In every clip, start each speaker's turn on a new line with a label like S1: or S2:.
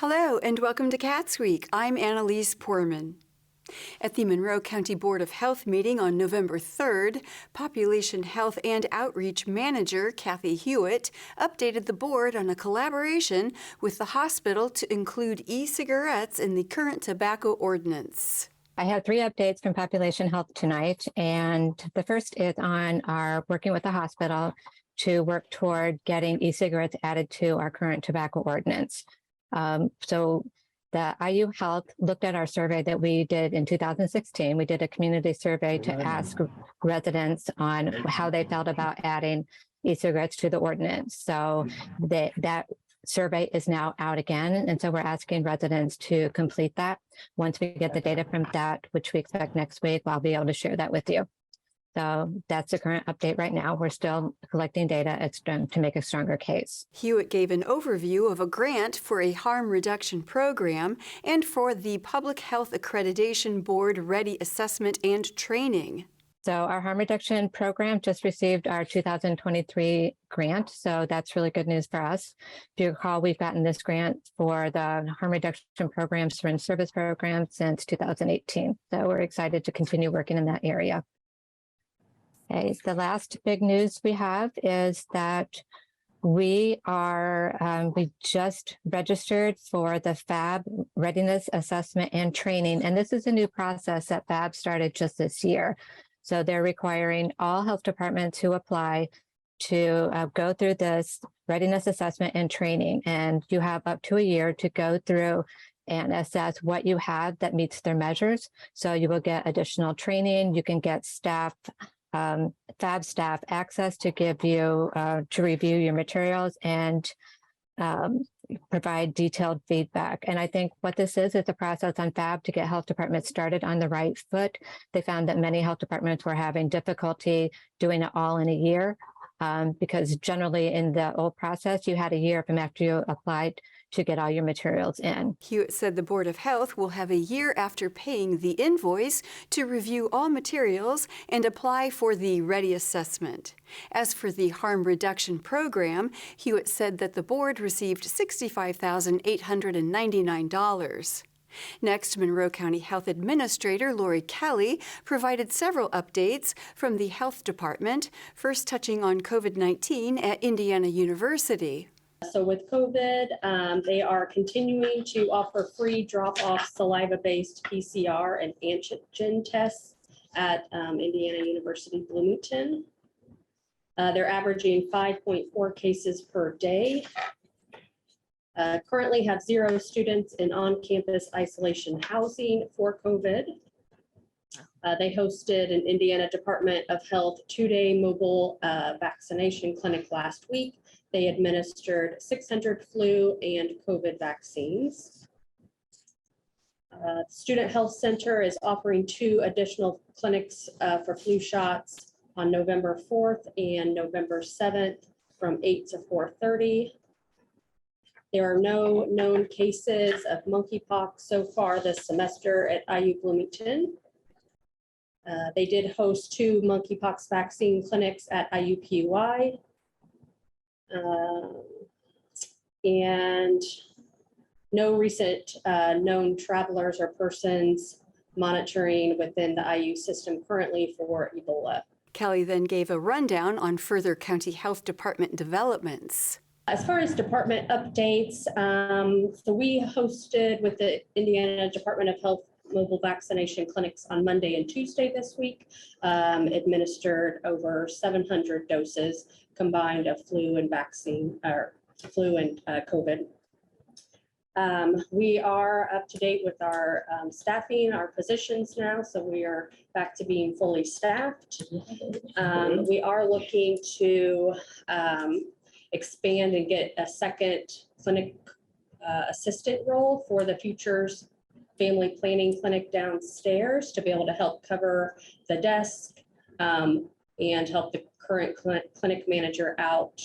S1: Hello and welcome to CATSweek. I'm Annalise Poorman. At the Monroe County Board of Health meeting on November 3rd, Population Health and Outreach Manager Kathy Hewitt updated the board on a collaboration with the hospital to include e-cigarettes in the current tobacco ordinance.
S2: I have 3 updates from Population Health tonight, and the first is on our working with the hospital to work toward getting e-cigarettes added to our current tobacco ordinance. So the IU Health looked at our survey that we did in 2016. We did a community survey to ask residents on how they felt about adding e-cigarettes to the ordinance. So that survey is now out again. And so we're asking residents to complete that. Once we get the data from that, which we expect next week, I'll be able to share that with you. So that's the current update right now. We're still collecting data to make a stronger case.
S1: Hewitt gave an overview of a grant for a harm reduction program and for the Public Health Accreditation Board Ready Assessment and Training.
S2: So our harm reduction program just received our 2023 grant. So that's really good news for us. If you recall, we've gotten this grant for the harm reduction program, syringe service program since 2018. So we're excited to continue working in that area. Okay, the last big news we have is that we just registered for the FAB Readiness Assessment and Training. And this is a new process that FAB started just this year. So they're requiring all health departments who apply to go through this readiness assessment and training. And you have up to a year to go through and assess what you have that meets their measures. So you will get additional training. You can get staff, FAB staff access to give you, to review your materials and provide detailed feedback. And I think what this is a process on FAB to get health departments started on the right foot. They found that many health departments were having difficulty doing it all in a year because generally in the old process, you had a year from after you applied to get all your materials in.
S1: Hewitt said the Board of Health will have a year after paying the invoice to review all materials and apply for the Ready Assessment. As for the harm reduction program, Hewitt said that the board received $65,899. Next, Monroe County Health Administrator Lori Kelly provided several updates from the Health Department, first touching on COVID-19 at Indiana University.
S3: So with COVID, they are continuing to offer free drop-off saliva-based PCR and antigen tests at Indiana University Bloomington. They're averaging 5.4 cases per day. Currently have 0 students in on-campus isolation housing for COVID. They hosted an Indiana Department of Health 2-day mobile vaccination clinic last week. They administered 600 flu and COVID vaccines. Student Health Center is offering 2 additional clinics for flu shots on November 4th and November 7th from 8 to 4:30. There are no known cases of monkeypox so far this semester at IU Bloomington. They did host 2 monkeypox vaccine clinics at IUPUI. And no recent known travelers or persons monitoring within the IU system currently for Ebola.
S1: Kelly then gave a rundown on further county health department developments.
S3: As far as department updates, so we hosted with the Indiana Department of Health mobile vaccination clinics on Monday and Tuesday this week, administered over 700 doses combined of flu and vaccine, or flu and COVID. We are up to date with our staffing, our positions now, so we are back to being fully staffed. We are looking to expand and get a second clinic assistant role for the Futures Family Planning Clinic downstairs to be able to help cover the desk and help the current clinic manager out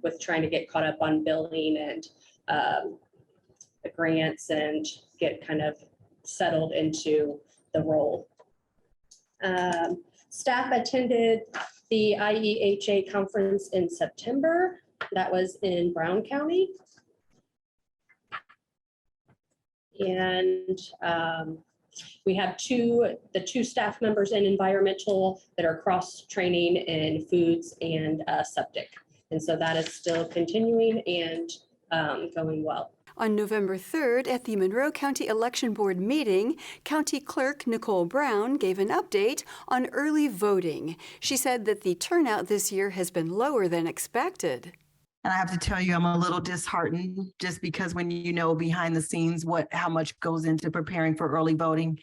S3: with trying to get caught up on billing and the grants and get kind of settled into the role. Staff attended the IEHA conference in September. That was in Brown County. And we have the two staff members in environmental that are cross-training in foods and septic. And so that is still continuing and going well.
S1: On November 3rd, at the Monroe County Election Board meeting, County Clerk Nicole Brown gave an update on early voting. She said that the turnout this year has been lower than expected.
S4: And I have to tell you, I'm a little disheartened just because when you know behind the scenes how much goes into preparing for early voting.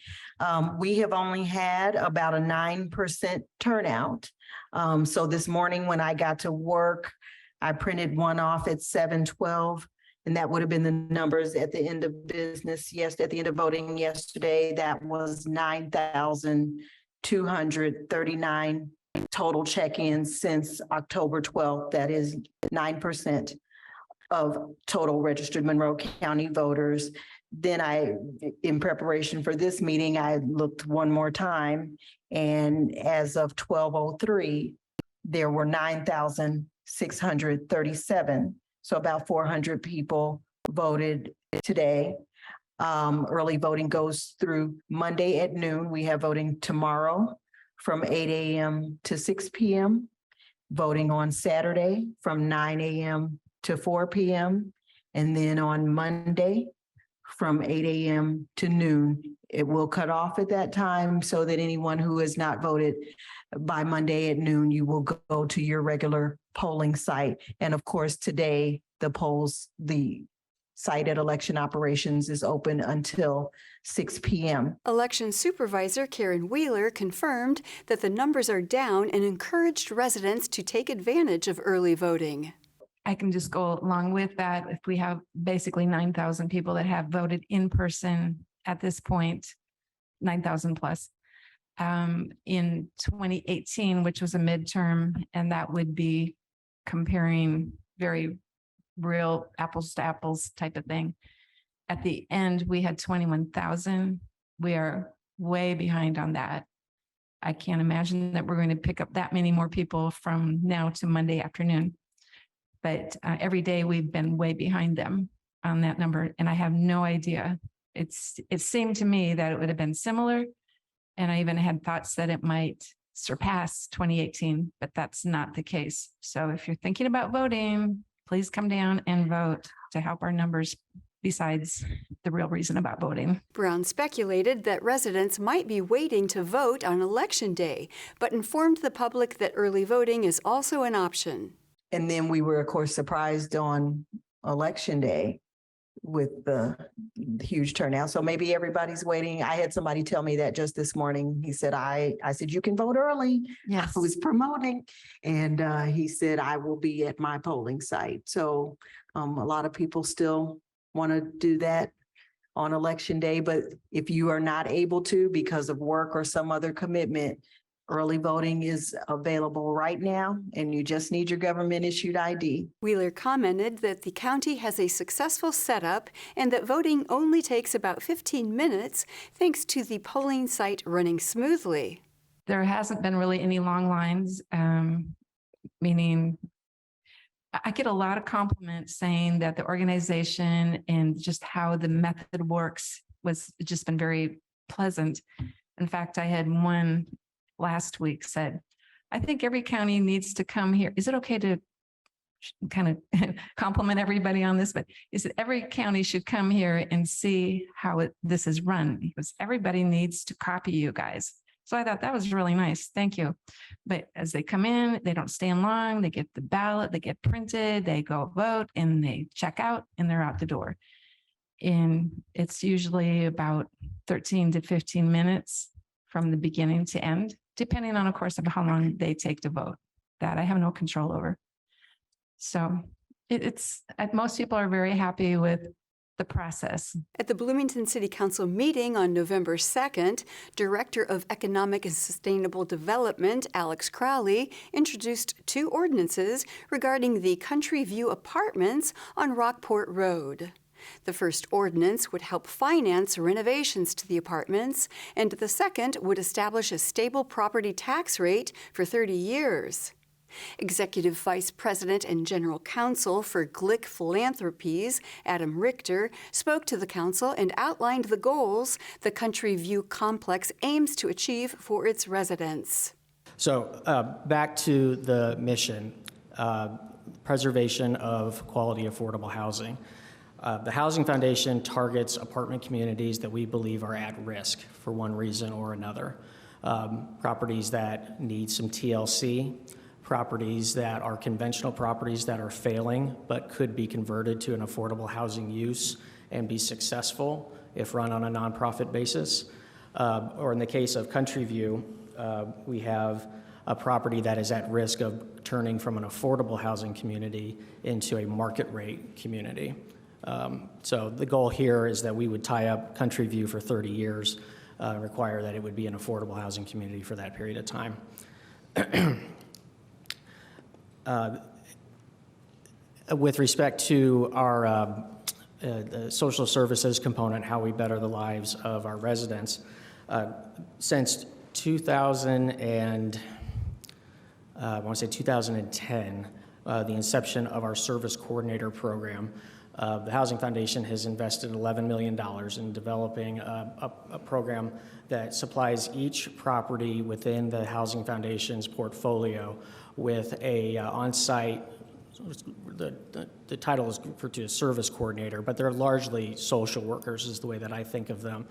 S4: We have only had about a 9% turnout. So this morning when I got to work, I printed one off at 7:12. And that would have been the numbers at the end of business. Yes, at the end of voting yesterday, that was 9,239 total check-ins since October 12th. That is 9% of total registered Monroe County voters. Then in preparation for this meeting, I looked one more time. And as of 12:03, there were 9,637. So about 400 people voted today. Early voting goes through Monday at noon. We have voting tomorrow from 8 a.m. to 6 p.m. Voting on Saturday from 9 a.m. to 4 p.m. And then on Monday from 8 a.m. to noon. It will cut off at that time so that anyone who has not voted by Monday at noon, you will go to your regular polling site. And of course, today, the site at Election Operations is open until 6 p.m.
S1: Election Supervisor Karen Wheeler confirmed that the numbers are down and encouraged residents to take advantage of early voting.
S5: I can just go along with that. If we have basically 9,000 people that have voted in person at this point, 9,000 plus, in 2018, which was a midterm, and that would be comparing very real apples to apples type of thing. At the end, we had 21,000. We are way behind on that. I can't imagine that we're going to pick up that many more people from now to Monday afternoon. But every day we've been way behind them on that number. And I have no idea. It seemed to me that it would have been similar. And I even had thoughts that it might surpass 2018, but that's not the case. So if you're thinking about voting, please come down and vote to help our numbers besides the real reason about voting.
S1: Brown speculated that residents might be waiting to vote on Election Day, but informed the public that early voting is also an option.
S4: And then we were, of course, surprised on Election Day with the huge turnout. So maybe everybody's waiting. I had somebody tell me that just this morning. He said, I said, you can vote early.
S5: Yes.
S4: I was promoting. And he said, I will be at my polling site. So a lot of people still want to do that on Election Day. But if you are not able to because of work or some other commitment, early voting is available right now, and you just need your government-issued ID.
S1: Wheeler commented that the county has a successful setup and that voting only takes about 15 minutes thanks to the polling site running smoothly.
S5: There hasn't been really any long lines, meaning I get a lot of compliments saying that the organization and just how the method works was just been very pleasant. In fact, I had one last week said, I think every county needs to come here. Is it okay to kind of compliment everybody on this? But is it every county should come here and see how this is run? Because everybody needs to copy you guys. So I thought that was really nice. Thank you. But as they come in, they don't stay in long. They get the ballot, they get printed, they go vote, and they check out, and they're out the door. And it's usually about 13 to 15 minutes from the beginning to end, depending on, of course, of how long they take to vote. That I have no control over. So most people are very happy with the process.
S1: At the Bloomington City Council meeting on November 2nd, Director of Economic and Sustainable Development, Alex Crowley, introduced two ordinances regarding the Country View Apartments on Rockport Road. The first ordinance would help finance renovations to the apartments, and the second would establish a stable property tax rate for 30 years. Executive Vice President and General Counsel for Glick Philanthropies, Adam Richter, spoke to the council and outlined the goals the Country View complex aims to achieve for its residents.
S6: So back to the mission, preservation of quality, affordable housing. The Housing Foundation targets apartment communities that we believe are at risk for one reason or another. Properties that need some TLC, properties that are conventional properties that are failing but could be converted to an affordable housing use and be successful if run on a nonprofit basis. Or in the case of Country View, we have a property that is at risk of turning from an affordable housing community into a market rate community. So the goal here is that we would tie up Country View for 30 years, require that it would be an affordable housing community for that period of time. With respect to our the social services component, how we better the lives of our residents, since 2010, the inception of our service coordinator program, the Housing Foundation has invested $11 million in developing a program that supplies each property within the Housing Foundation's portfolio with a on-site, the title is referred to as service coordinator, but they're largely social workers is the way that I think of them.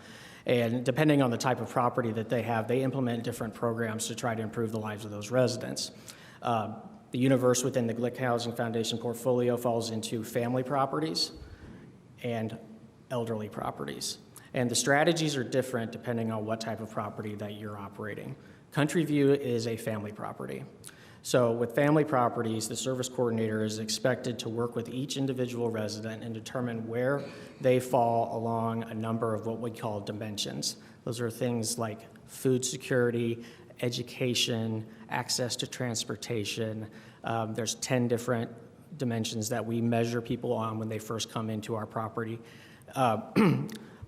S6: And depending on the type of property that they have, they implement different programs to try to improve the lives of those residents. The universe within the Glick Housing Foundation portfolio falls into family properties and elderly properties. And the strategies are different depending on what type of property that you're operating. Country View is a family property. So with family properties, the service coordinator is expected to work with each individual resident and determine where they fall along a number of what we call dimensions. Those are things like food security, education, access to transportation. There's 10 different dimensions that we measure people on when they first come into our property.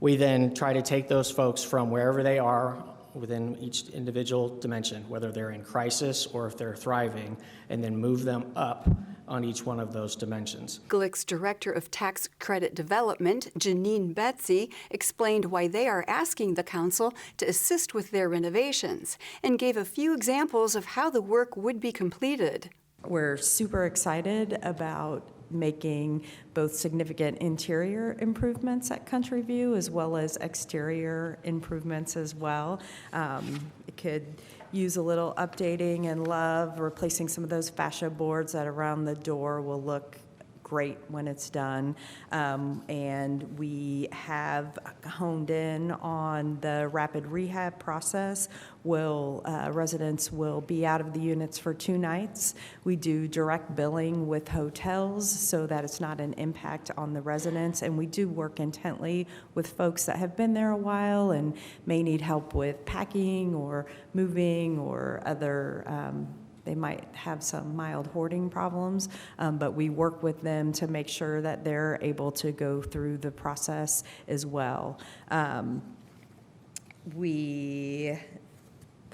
S6: We then try to take those folks from wherever they are within each individual dimension, whether they're in crisis or if they're thriving, and then move them up on each one of those dimensions.
S1: Glick's Director of Tax Credit Development, Janine Betsy, explained why they are asking the council to assist with their renovations and gave a few examples of how the work would be completed.
S7: We're super excited about making both significant interior improvements at Country View as well as exterior improvements as well. It could use a little updating and love, replacing some of those fascia boards that around the door will look great when it's done. And we have honed in on the rapid rehab process. Residents will be out of the units for 2 nights. We do direct billing with hotels so that it's not an impact on the residents. And we do work intently with folks that have been there a while and may need help with packing or moving or other they might have some mild hoarding problems, but we work with them to make sure that they're able to go through the process as well. The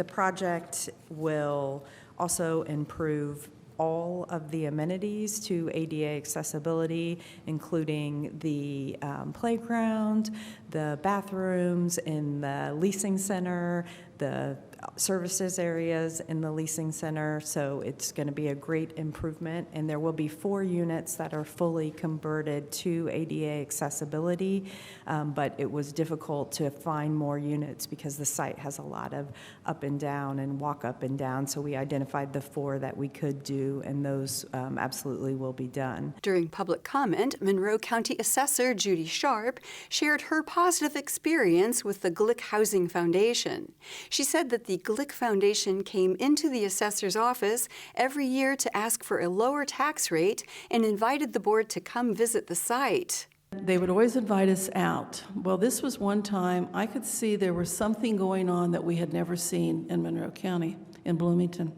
S7: project will also improve all of the amenities to ADA accessibility, including the playground, the bathrooms in the leasing center, the services areas in the leasing center. So it's going to be a great improvement, and there will be 4 units that are fully converted to ADA accessibility, but it was difficult to find more units because the site has a lot of up and down and walk up and down. So we identified the 4 that we could do, and those absolutely will be done.
S1: During public comment, Monroe County Assessor Judy Sharp shared her positive experience with the Glick Housing Foundation. She said that the Glick Foundation came into the assessor's office every year to ask for a lower tax rate and invited the board to come visit the site.
S8: They would always invite us out. Well, this was one time I could see there was something going on that we had never seen in Monroe County, in Bloomington.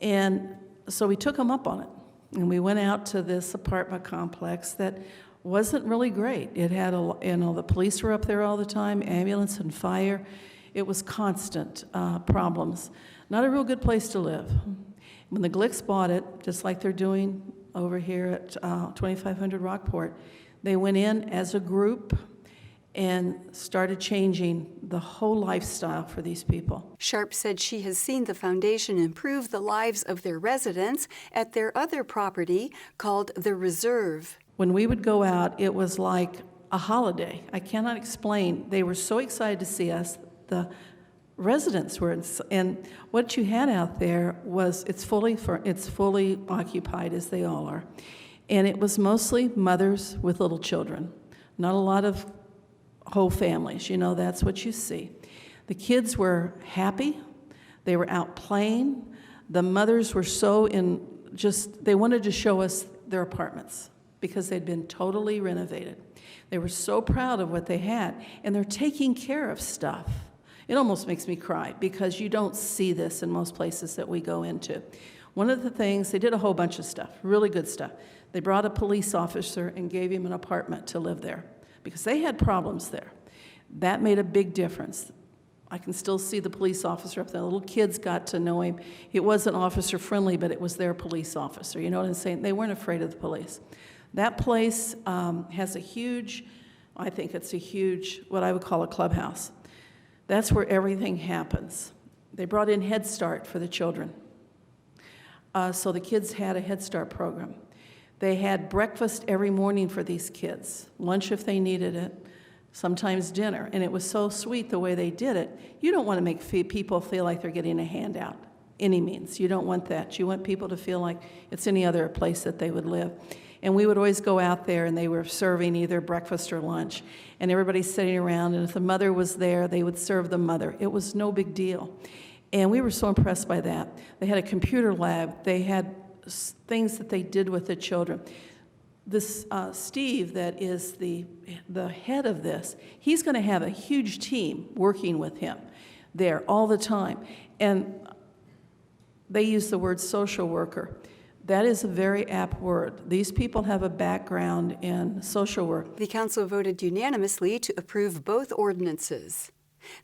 S8: And so we took them up on it. And we went out to this apartment complex that wasn't really great. It had, the police were up there all the time, ambulance and fire. It was constant problems. Not a real good place to live. When the Glicks bought it, just like they're doing over here at 2500 Rockport, they went in as a group and started changing the whole lifestyle for these people.
S1: Sharp said she has seen the foundation improve the lives of their residents at their other property called The Reserve.
S8: When we would go out, it was like a holiday. I cannot explain. They were so excited to see us. The residents were, and what you had out there was, it's fully occupied, as they all are. And it was mostly mothers with little children, not a lot of whole families. You know, that's what you see. The kids were happy. They were out playing. The mothers were so they wanted to show us their apartments because they'd been totally renovated. They were so proud of what they had, and they're taking care of stuff. It almost makes me cry because you don't see this in most places that we go into. One of the things, they did a whole bunch of stuff, really good stuff. They brought a police officer and gave him an apartment to live there because they had problems there. That made a big difference. I can still see the police officer up there. The little kids got to know him. It wasn't officer friendly, but it was their police officer. You know what I'm saying? They weren't afraid of the police. That place has a huge, I think it's a huge, what I would call a clubhouse. That's where everything happens. They brought in Head Start for the children. So the kids had a Head Start program. They had breakfast every morning for these kids, lunch if they needed it, sometimes dinner. And it was so sweet the way they did it. You don't want to make people feel like they're getting a handout, any means. You don't want that. You want people to feel like it's any other place that they would live. And we would always go out there, and they were serving either breakfast or lunch. And everybody's sitting around, and if the mother was there, they would serve the mother. It was no big deal. And we were so impressed by that. They had a computer lab. They had things that they did with the children. This Steve, that is the head of this, he's going to have a huge team working with him there all the time. And they use the word social worker. That is a very apt word. These people have a background in social work.
S1: The council voted unanimously to approve both ordinances.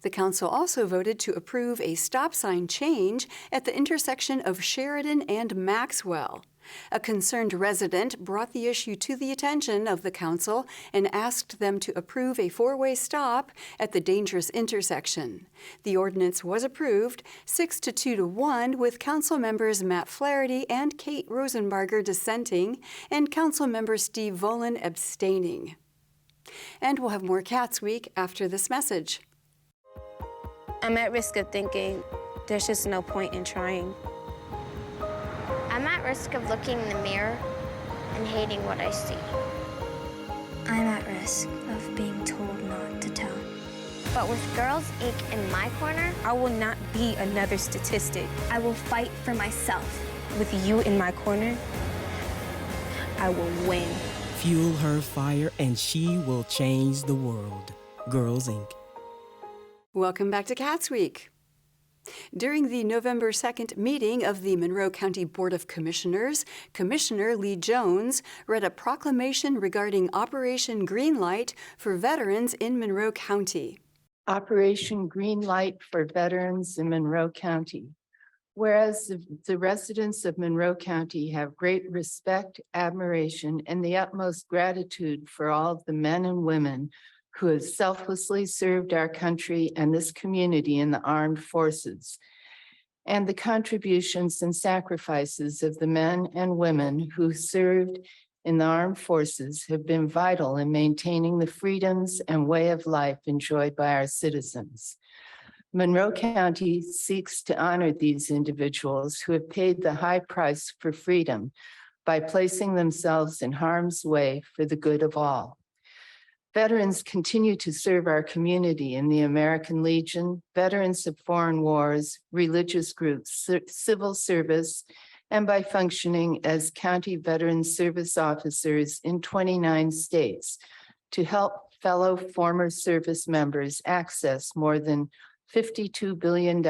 S1: The council also voted to approve a stop sign change at the intersection of Sheridan and Maxwell. A concerned resident brought the issue to the attention of the council and asked them to approve a four-way stop at the dangerous intersection. The ordinance was approved 6-2 to 1, with council members Matt Flaherty and Kate Rosenbarger dissenting and council member Steve Volan abstaining. And we'll have more Cats Week after this message.
S9: I'm at risk of thinking there's just no point in trying.
S10: I'm at risk of looking in the mirror and hating what I see.
S11: I'm at risk of being told not to tell.
S10: But with Girls Inc. in my corner,
S9: I will not be another statistic.
S11: I will fight for myself.
S9: With you in my corner, I will win.
S12: Fuel her fire and she will change the world. Girls Inc.
S1: Welcome back to Cats Week. During the November 2nd meeting of the Monroe County Board of Commissioners, Commissioner Lee Jones read a proclamation regarding Operation Greenlight for veterans in Monroe County.
S13: Operation Greenlight for veterans in Monroe County. Whereas the residents of Monroe County have great respect, admiration, and the utmost gratitude for all of the men and women who have selflessly served our country and this community in the armed forces, and the contributions and sacrifices of the men and women who served in the armed forces have been vital in maintaining the freedoms and way of life enjoyed by our citizens. Monroe County seeks to honor these individuals who have paid the high price for freedom by placing themselves in harm's way for the good of all. Veterans continue to serve our community in the American Legion, veterans of foreign wars, religious groups, civil service, and by functioning as county veteran service officers in 29 states to help fellow former service members access more than $52 billion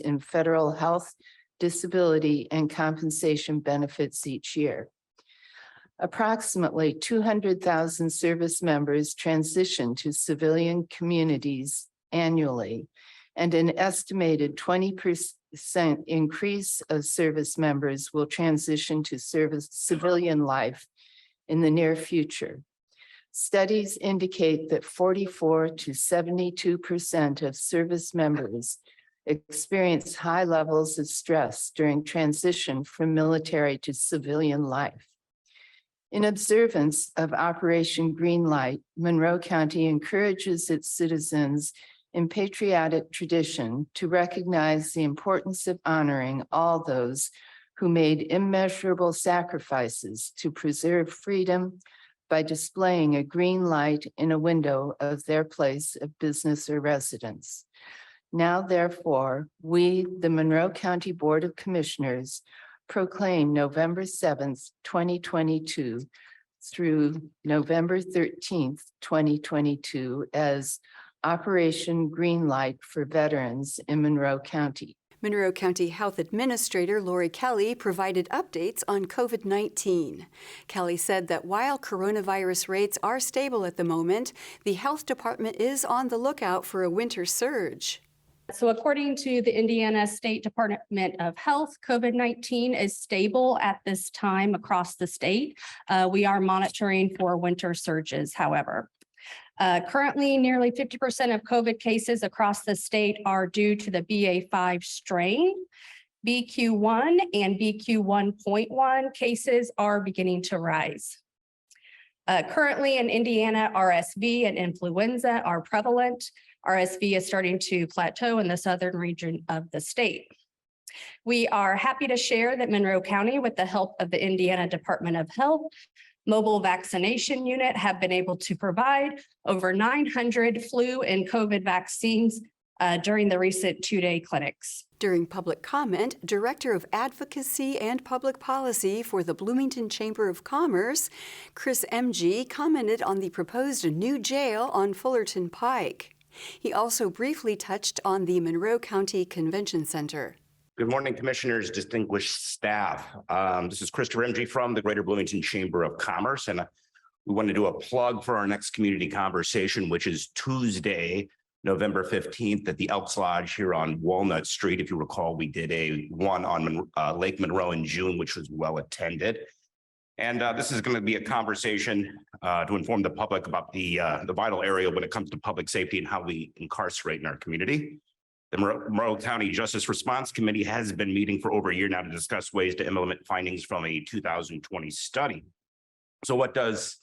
S13: in federal health, disability, and compensation benefits each year. Approximately 200,000 service members transition to civilian communities annually, and an estimated 20% increase of service members will transition to civilian life in the near future. Studies indicate that 44 to 72% of service members experience high levels of stress during transition from military to civilian life. In observance of Operation Greenlight, Monroe County encourages its citizens in patriotic tradition to recognize the importance of honoring all those who made immeasurable sacrifices to preserve freedom by displaying a green light in a window of their place of business or residence. Now, therefore, we, the Monroe County Board of Commissioners, proclaim November 7th, 2022 through November 13th, 2022 as Operation Greenlight for Veterans in Monroe County.
S1: Monroe County Health Administrator Lori Kelly provided updates on COVID-19. Kelly said that while coronavirus rates are stable at the moment, the health department is on the lookout for a winter surge.
S14: So according to the Indiana State Department of Health, COVID-19 is stable at this time across the state. We are monitoring for winter surges, however. Currently, nearly 50% of COVID cases across the state are due to the BA.5 strain. BQ1 and BQ1.1 cases are beginning to rise. Currently in Indiana, RSV and influenza are prevalent. RSV is starting to plateau in the southern region of the state. We are happy to share that Monroe County, with the help of the Indiana Department of Health, mobile vaccination unit, have been able to provide over 900 flu and COVID vaccines during the recent 2-day clinics.
S1: During public comment, Director of Advocacy and Public Policy for the Bloomington Chamber of Commerce, Chris MG, commented on the proposed new jail on Fullerton Pike. He also briefly touched on the Monroe County Convention Center.
S15: Good morning, Commissioners, distinguished staff. This is Christopher MG from the Greater Bloomington Chamber of Commerce, and we want to do a plug for our next community conversation, which is Tuesday, November 15th at the Elks Lodge here on Walnut Street. If you recall, we did one on Lake Monroe in June, which was well attended. And this is going to be a conversation to inform the public about the vital area when it comes to public safety and how we incarcerate in our community. The Monroe County Justice Response Committee has been meeting for over a year now to discuss ways to implement findings from a 2020 study. So what does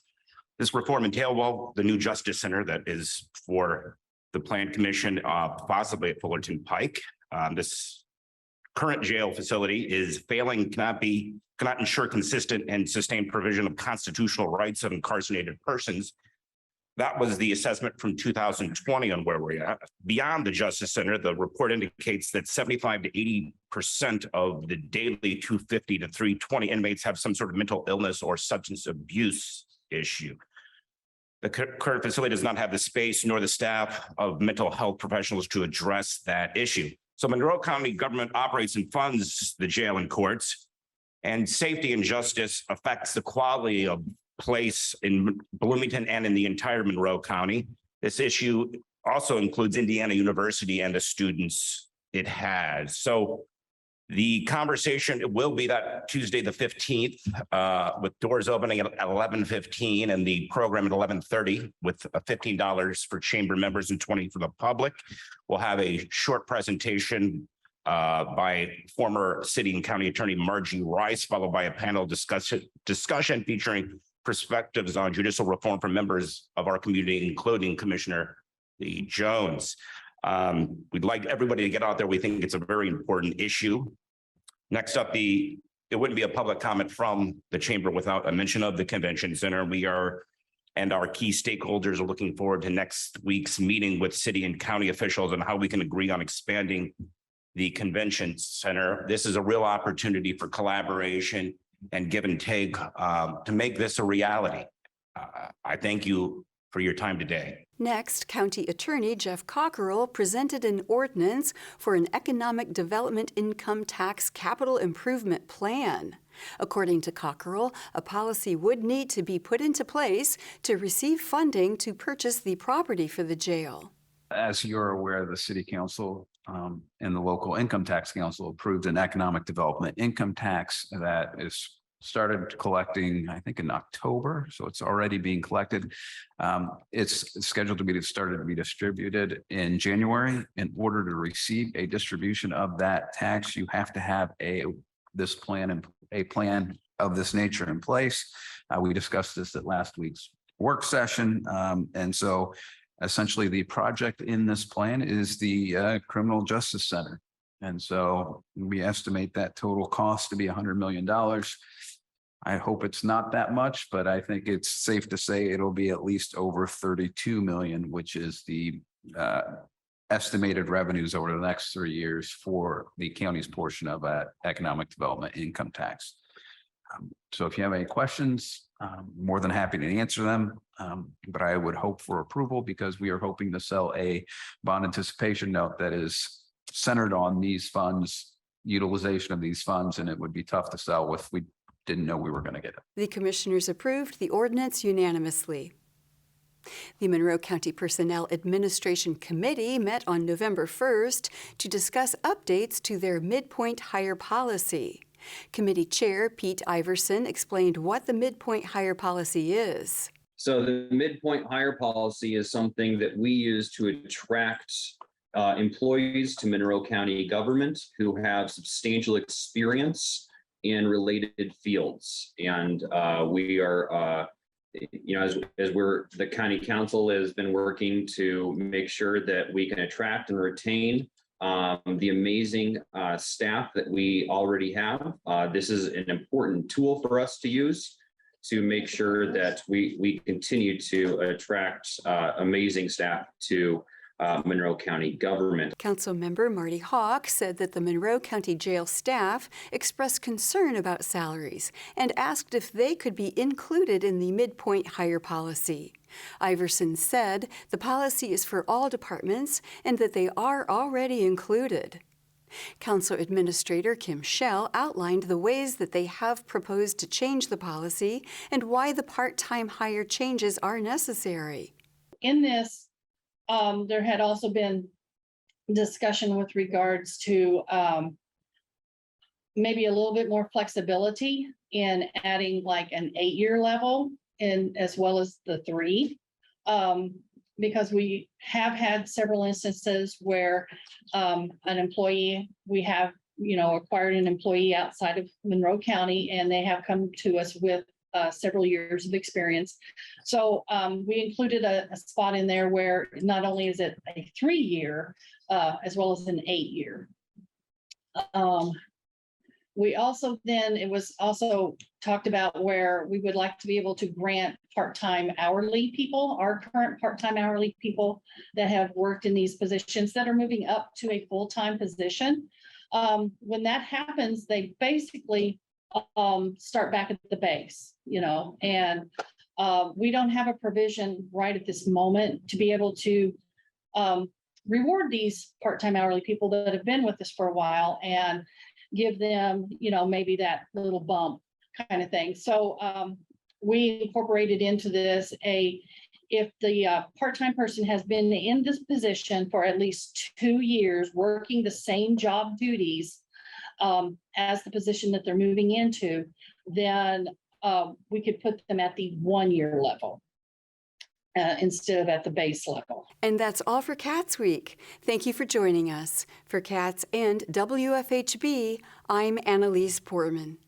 S15: this reform entail? Well, the new Justice Center that is for the Plan Commission, possibly at Fullerton Pike. This current jail facility is failing, cannot ensure consistent and sustained provision of constitutional rights of incarcerated persons. That was the assessment from 2020 on where we're at. Beyond the Justice Center, the report indicates that 75 to 80% of the daily 250 to 320 inmates have some sort of mental illness or substance abuse issue. The current facility does not have the space nor the staff of mental health professionals to address that issue. So Monroe County government operates and funds the jail and courts, and safety and justice affects the quality of place in Bloomington and in the entire Monroe County. This issue also includes Indiana University and the students it has. So the conversation, it will be that Tuesday, the 15th, with doors opening at 11:15 and the program at 11:30 with $15 for chamber members and $20 for the public. We'll have a short presentation by former city and county attorney Margie Rice, followed by a panel discussion featuring perspectives on judicial reform from members of our community, including Commissioner Lee Jones. We'd like everybody to get out there. We think it's a very important issue. Next up, it wouldn't be a public comment from the chamber without a mention of the convention center. And our key stakeholders are looking forward to next week's meeting with city and county officials on how we can agree on expanding the convention center. This is a real opportunity for collaboration and give and take to make this a reality. I thank you for your time today.
S1: Next, County Attorney Jeff Cockerell presented an ordinance for an economic development income tax capital improvement plan. According to Cockerell, a policy would need to be put into place to receive funding to purchase the property for the jail.
S16: As you're aware, the City Council and the local income tax council approved an economic development income tax that is started collecting, I think, in October. So it's already being collected. It's scheduled to be distributed in January. In order to receive a distribution of that tax, you have to have a plan of this nature in place. We discussed this at last week's work session. And so essentially the project in this plan is the Criminal Justice Center. And so we estimate that total cost to be $100 million. I hope it's not that much, but I think it's safe to say it'll be at least over 32 million, which is the estimated revenues over the next 3 years for the county's portion of that economic development income tax. So if you have any questions, I'm more than happy to answer them. But I would hope for approval because we are hoping to sell a bond anticipation note that is centered on these funds, utilization of these funds, and it would be tough to sell if we didn't know we were going to get it.
S1: The commissioners approved the ordinance unanimously. The Monroe County Personnel Administration Committee met on November 1st to discuss updates to their midpoint hire policy. Committee Chair Pete Iverson explained what the midpoint hire policy is.
S17: So the midpoint hire policy is something that we use to attract employees to Monroe County government who have substantial experience in related fields. And we are, as the county council has been working to make sure that we can attract and retain the amazing staff that we already have. This is an important tool for us to use to make sure that we continue to attract amazing staff to Monroe County government.
S1: Councilmember Marty Hawk said that the Monroe County Jail staff expressed concern about salaries and asked if they could be included in the midpoint hire policy. Iverson said the policy is for all departments and that they are already included. Council Administrator Kim Schell outlined the ways that they have proposed to change the policy and why the part-time hire changes are necessary.
S18: In this, there had also been discussion with regards to maybe a little bit more flexibility in adding like an 8-year level and as well as the 3, because we have had several instances where an employee, we have, acquired an employee outside of Monroe County and they have come to us with several years of experience. So we included a spot in there where not only is it a 3-year as well as an 8-year. We also it was also talked about where we would like to be able to grant part-time hourly people, our current part-time hourly people that have worked in these positions that are moving up to a full-time position. When that happens, they basically start back at the base, and we don't have a provision right at this moment to be able to reward these part-time hourly people that have been with us for a while and give them, maybe that little bump kind of thing. So we incorporated into this if the part-time person has been in this position for at least 2 years, working the same job duties as the position that they're moving into, then we could put them at the 1-year level instead of at the base level.
S1: And that's all for CATSweek. Thank you for joining us. For CATS and WFHB, I'm Annalise Portman.